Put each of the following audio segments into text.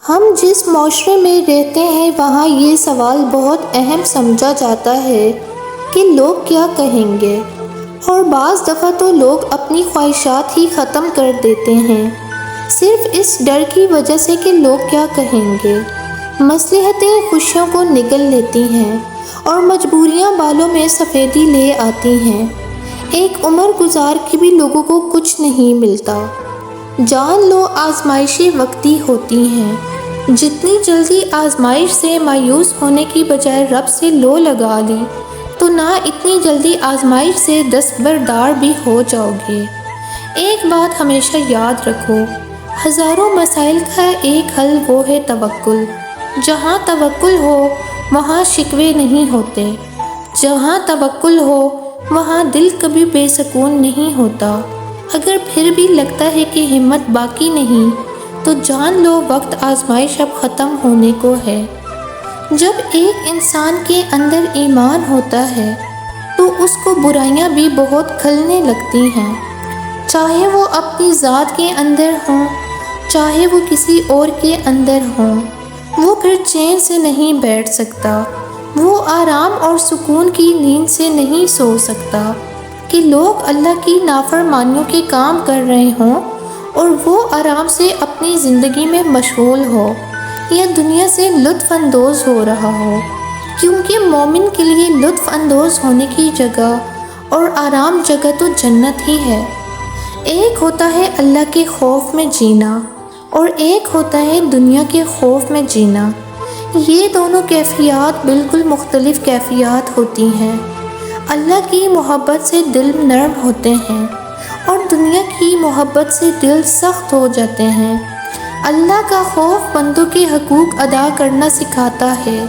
ہم جس معاشرے میں رہتے ہیں وہاں یہ سوال بہت اہم سمجھا جاتا ہے کہ لوگ کیا کہیں گے، اور بعض دفعہ تو لوگ اپنی خواہشات ہی ختم کر دیتے ہیں صرف اس ڈر کی وجہ سے کہ لوگ کیا کہیں گے۔ مصلحتیں خوشیوں کو نگل لیتی ہیں اور مجبوریاں بالوں میں سفیدی لے آتی ہیں۔ ایک عمر گزار کے بھی لوگوں کو کچھ نہیں ملتا۔ جان لو آزمائشیں وقتی ہوتی ہیں۔ جتنی جلدی آزمائش سے مایوس ہونے کی بجائے رب سے لو لگا لی تو نہ اتنی جلدی آزمائش سے دستبردار بھی ہو جاؤ گے۔ ایک بات ہمیشہ یاد رکھو، ہزاروں مسائل کا ایک حل وہ ہے توکل۔ جہاں توکل ہو وہاں شکوے نہیں ہوتے، جہاں توکل ہو وہاں دل کبھی بے سکون نہیں ہوتا۔ اگر پھر بھی لگتا ہے کہ ہمت باقی نہیں تو جان لو وقت آزمائش اب ختم ہونے کو ہے۔ جب ایک انسان کے اندر ایمان ہوتا ہے تو اس کو برائیاں بھی بہت کھلنے لگتی ہیں، چاہے وہ اپنی ذات کے اندر ہوں چاہے وہ کسی اور کے اندر ہوں۔ وہ پھر چین سے نہیں بیٹھ سکتا، وہ آرام اور سکون کی نیند سے نہیں سو سکتا کہ لوگ اللہ کی نافرمانیوں کے کام کر رہے ہوں اور وہ آرام سے اپنی زندگی میں مشغول ہو یا دنیا سے لطف اندوز ہو رہا ہو، کیونکہ مومن کے لیے لطف اندوز ہونے کی جگہ اور آرام جگہ تو جنت ہی ہے۔ ایک ہوتا ہے اللہ کے خوف میں جینا اور ایک ہوتا ہے دنیا کے خوف میں جینا۔ یہ دونوں کیفیات بالکل مختلف کیفیات ہوتی ہیں۔ اللہ کی محبت سے دل نرم ہوتے ہیں اور دنیا کی محبت سے دل سخت ہو جاتے ہیں۔ اللہ کا خوف بندوں کے حقوق ادا کرنا سکھاتا ہے،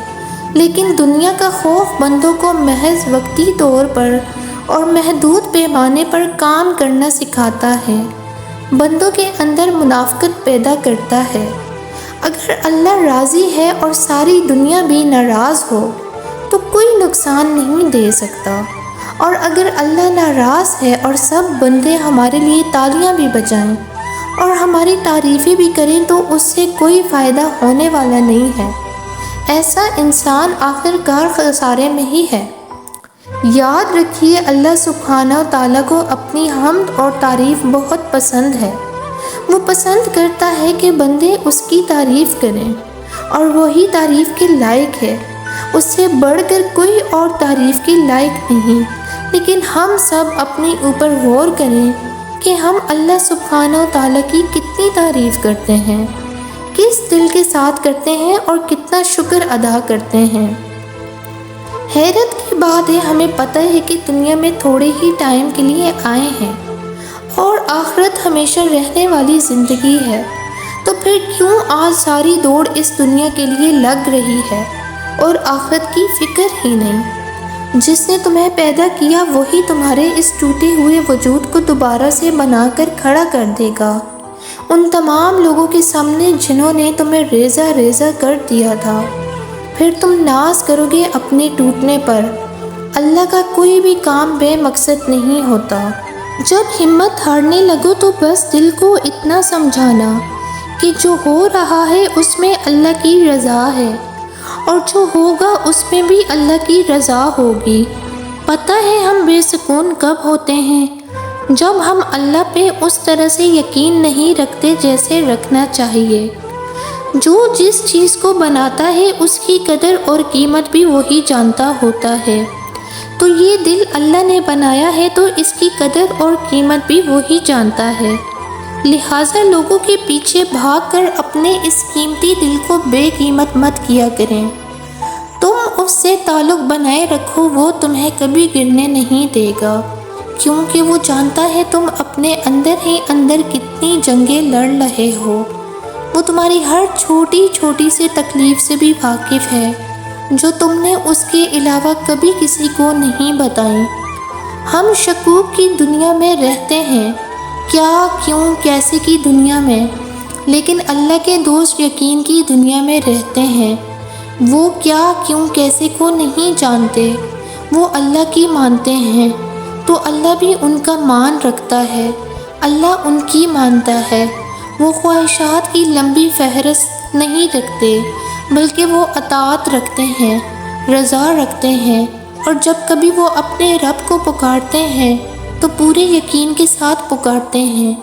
لیکن دنیا کا خوف بندوں کو محض وقتی طور پر اور محدود پیمانے پر کام کرنا سکھاتا ہے، بندوں کے اندر منافقت پیدا کرتا ہے۔ اگر اللہ راضی ہے اور ساری دنیا بھی ناراض ہو تو کوئی نقصان نہیں دے سکتا، اور اگر اللہ ناراض ہے اور سب بندے ہمارے لیے تالیاں بھی بجائیں اور ہماری تعریفیں بھی کریں تو اس سے کوئی فائدہ ہونے والا نہیں ہے۔ ایسا انسان آخر کار خسارے میں ہی ہے۔ یاد رکھیے، اللہ سبحانہ و تعالیٰ کو اپنی حمد اور تعریف بہت پسند ہے۔ وہ پسند کرتا ہے کہ بندے اس کی تعریف کریں، اور وہی تعریف کے لائق ہے۔ اس سے بڑھ کر کوئی اور تعریف کے لائق نہیں۔ لیکن ہم سب اپنے اوپر غور کریں کہ ہم اللہ سبحانہ و تعالیٰ کی کتنی تعریف کرتے ہیں، کس دل کے ساتھ کرتے ہیں اور کتنا شکر ادا کرتے ہیں۔ حیرت کی بات ہے، ہمیں پتہ ہے کہ دنیا میں تھوڑے ہی ٹائم کے لیے آئے ہیں اور آخرت ہمیشہ رہنے والی زندگی ہے، تو پھر کیوں آج ساری دوڑ اس دنیا کے لیے لگ رہی ہے اور آخرت کی فکر ہی نہیں؟ جس نے تمہیں پیدا کیا وہی تمہارے اس ٹوٹے ہوئے وجود کو دوبارہ سے بنا کر کھڑا کر دے گا۔ ان تمام لوگوں کے سامنے جنہوں نے تمہیں ریزہ ریزہ کر دیا تھا، پھر تم ناز کرو گے اپنے ٹوٹنے پر۔ اللہ کا کوئی بھی کام بے مقصد نہیں ہوتا۔ جب ہمت ہارنے لگو تو بس دل کو اتنا سمجھانا کہ جو ہو رہا ہے اس میں اللہ کی رضا ہے، اور جو ہوگا اس میں بھی اللہ کی رضا ہوگی۔ پتہ ہے ہم بے سکون کب ہوتے ہیں؟ جب ہم اللہ پہ اس طرح سے یقین نہیں رکھتے جیسے رکھنا چاہیے۔ جو جس چیز کو بناتا ہے اس کی قدر اور قیمت بھی وہی جانتا ہوتا ہے، تو یہ دل اللہ نے بنایا ہے تو اس کی قدر اور قیمت بھی وہی جانتا ہے۔ لہٰذا لوگوں کے پیچھے بھاگ کر اپنے اس قیمتی دل کو بے قیمت مت کیا کریں۔ تم اس سے تعلق بنائے رکھو، وہ تمہیں کبھی گرنے نہیں دے گا، کیونکہ وہ جانتا ہے تم اپنے اندر ہی اندر کتنی جنگیں لڑ رہے ہو۔ وہ تمہاری ہر چھوٹی چھوٹی سے تکلیف سے بھی واقف ہے، جو تم نے اس کے علاوہ کبھی کسی کو نہیں بتائیں۔ ہم شکوک کی دنیا میں رہتے ہیں، کیا کیوں کیسے کی دنیا میں، لیکن اللہ کے دوست یقین کی دنیا میں رہتے ہیں۔ وہ کیا کیوں کیسے کو نہیں جانتے، وہ اللہ کی مانتے ہیں تو اللہ بھی ان کا مان رکھتا ہے، اللہ ان کی مانتا ہے۔ وہ خواہشات کی لمبی فہرست نہیں رکھتے، بلکہ وہ اطاعت رکھتے ہیں، رضا رکھتے ہیں، اور جب کبھی وہ اپنے رب کو پکارتے ہیں تو پورے یقین کے ساتھ پکارتے ہیں۔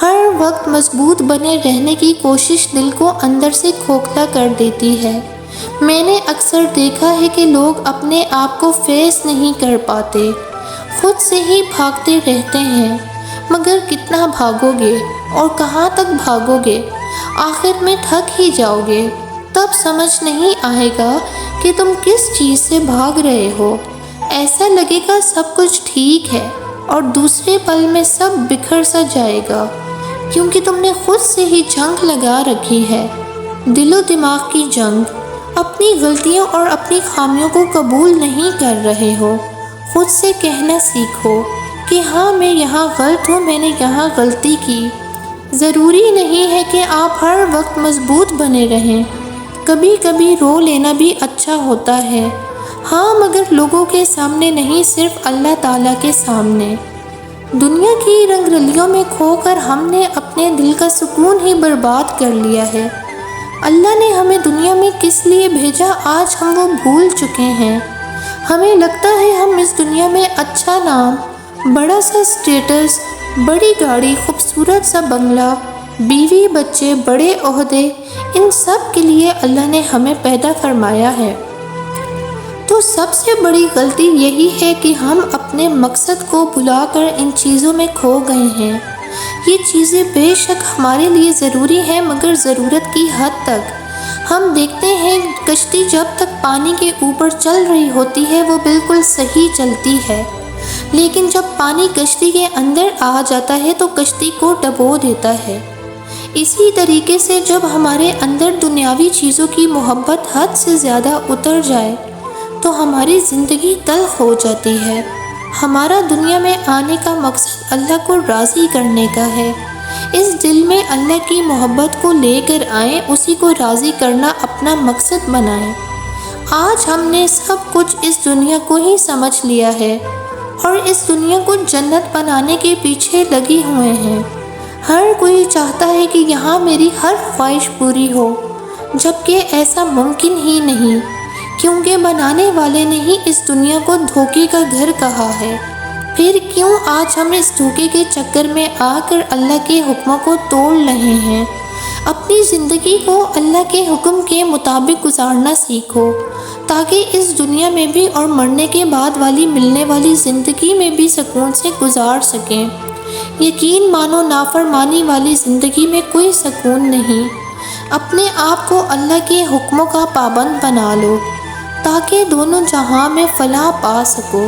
ہر وقت مضبوط بنے رہنے کی کوشش دل کو اندر سے کھوکھلا کر دیتی ہے۔ میں نے اکثر دیکھا ہے کہ لوگ اپنے آپ کو فیس نہیں کر پاتے، خود سے ہی بھاگتے رہتے ہیں، مگر کتنا بھاگو گے اور کہاں تک بھاگو گے؟ آخر میں تھک ہی جاؤ گے، تب سمجھ نہیں آئے گا کہ تم کس چیز سے بھاگ رہے ہو۔ ایسا لگے گا سب کچھ ٹھیک ہے اور دوسرے پل میں سب بکھر سا جائے گا، کیونکہ تم نے خود سے ہی جنگ لگا رکھی ہے، دل و دماغ کی جنگ۔ اپنی غلطیوں اور اپنی خامیوں کو قبول نہیں کر رہے ہو۔ خود سے کہنا سیکھو کہ ہاں میں یہاں غلط ہوں، میں نے یہاں غلطی کی۔ ضروری نہیں ہے کہ آپ ہر وقت مضبوط بنے رہیں، کبھی کبھی رو لینا بھی اچھا ہوتا ہے، ہاں مگر لوگوں کے سامنے نہیں، صرف اللہ تعالیٰ کے سامنے۔ دنیا کی رنگ رلیوں میں کھو کر ہم نے اپنے دل کا سکون ہی برباد کر لیا ہے۔ اللہ نے ہمیں دنیا میں کس لیے بھیجا آج ہم وہ بھول چکے ہیں۔ ہمیں لگتا ہے ہم اس دنیا میں اچھا نام، بڑا سا اسٹیٹس، بڑی گاڑی، خوبصورت سا بنگلہ، بیوی بچے، بڑے عہدے، ان سب کے لیے اللہ نے ہمیں پیدا فرمایا ہے۔ تو سب سے بڑی غلطی یہی ہے کہ ہم اپنے مقصد کو بھلا کر ان چیزوں میں کھو گئے ہیں۔ یہ چیزیں بے شک ہمارے لیے ضروری ہیں، مگر ضرورت کی حد تک۔ ہم دیکھتے ہیں کشتی جب تک پانی کے اوپر چل رہی ہوتی ہے وہ بالکل صحیح چلتی ہے، لیکن جب پانی کشتی کے اندر آ جاتا ہے تو کشتی کو ڈبو دیتا ہے۔ اسی طریقے سے جب ہمارے اندر دنیاوی چیزوں کی محبت حد سے زیادہ اتر جائے تو ہماری زندگی تلخ ہو جاتی ہے۔ ہمارا دنیا میں آنے کا مقصد اللہ کو راضی کرنے کا ہے۔ اس دل میں اللہ کی محبت کو لے کر آئیں، اسی کو راضی کرنا اپنا مقصد بنائیں۔ آج ہم نے سب کچھ اس دنیا کو ہی سمجھ لیا ہے اور اس دنیا کو جنت بنانے کے پیچھے لگے ہوئے ہیں۔ ہر کوئی چاہتا ہے کہ یہاں میری ہر خواہش پوری ہو، جبکہ ایسا ممکن ہی نہیں، کیونکہ بنانے والے نے ہی اس دنیا کو دھوکے کا گھر کہا ہے۔ پھر کیوں آج ہم اس دھوکے کے چکر میں آ کر اللہ کے حکموں کو توڑ رہے ہیں؟ اپنی زندگی کو اللہ کے حکم کے مطابق گزارنا سیکھو، تاکہ اس دنیا میں بھی اور مرنے کے بعد والی ملنے والی زندگی میں بھی سکون سے گزار سکیں۔ یقین مانو نافرمانی والی زندگی میں کوئی سکون نہیں۔ اپنے آپ کو اللہ کے حکموں کا پابند بنا لو، تاکہ دونوں جہاں میں فلاح پا سکو۔